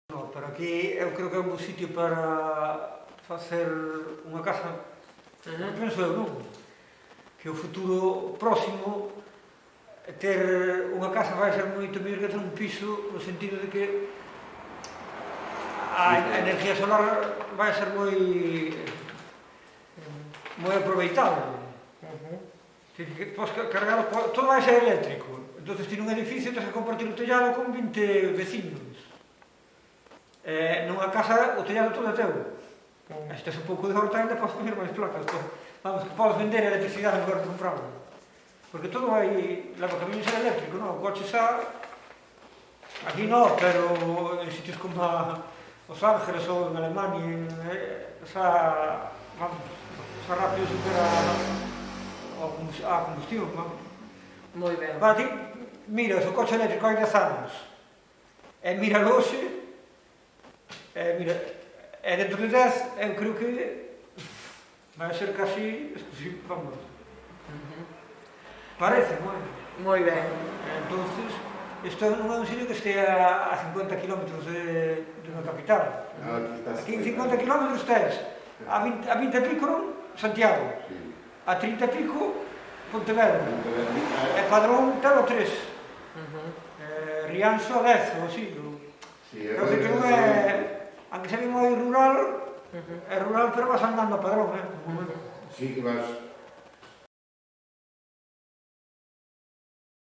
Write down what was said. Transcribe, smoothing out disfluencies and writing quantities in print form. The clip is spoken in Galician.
No, pero aquí eu creo que é un bo sitio para facer unha casa, penso eu, non? Que o futuro próximo ter unha casa vai ser moito mellor que ter un piso, no sentido de que a energía solar vai ser moi aproveitable. Que podes cargar, todo vai ser eléctrico. Entón, ti nun edificio tens que compartir o tellado con 20 vecinos. Nunha casa o tellado todo é teu. Se tens un pouco de horta ainda podes poner máis placas. Vamos, que podes vender a electricidade en lugar de comprarla. Porque todo vai, leva camiño ser eléctrico, non? O coche xa, aquí non, pero en sitios como Los Ángeles ou en Alemania, xa, vamos, xa rápido supera a combustión, vamos. Moi ben. Para ti, miras o coche eléctrico hai 10 anos, e mira hoxe, e dentro de 10, eu creo que vai ser casi exclusivo, vamos. Parece, moi. Moi ben. Entonces, isto non é un sitio que estea a 50 km de unha capital. Aquí en 50 km tes, a 20 e pico, non? Santiago. A 30 e pico, Pontevedra. E Padrón ten o 3. Rianxo a 10, ou así. Pero que non é... Aunque se ve moi rural, é rural, pero vas andando a Padrón, Sí, que vas